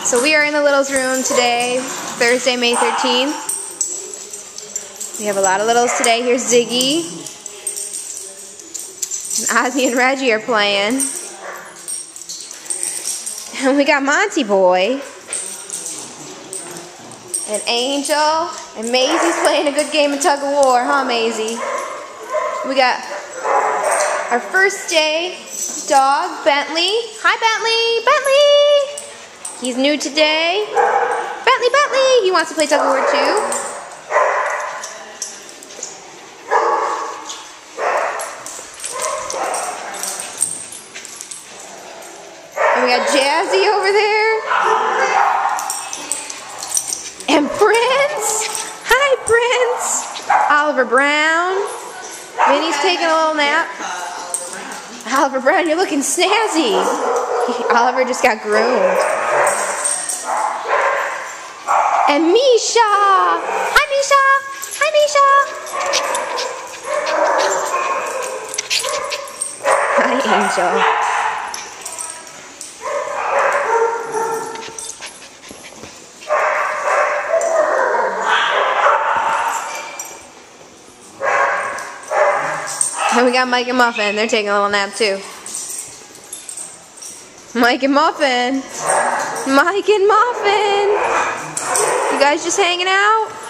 So we are in the littles room today, Thursday, May 13th. We have a lot of littles today. Here's Ziggy. And Ozzy and Reggie are playing. And we got Monty Boy. And Angel. And Maisie's playing a good game of tug of war, huh, Maisie? We got our first day dog, Bentley. Hi, Bentley. Bentley! He's new today. Bentley! He wants to play tug of war too. And we got Jazzy over there. And Prince. Hi, Prince. Oliver Brown. Vinny's taking a little nap. Oliver Brown, you're looking snazzy. Oliver just got groomed. And Misha. Hi, Misha. Hi, Misha. Hi, Angel. And we got Mike and Muffin. They're taking a little nap too. Mike and Muffin. Mike and Muffin. You guys just hanging out?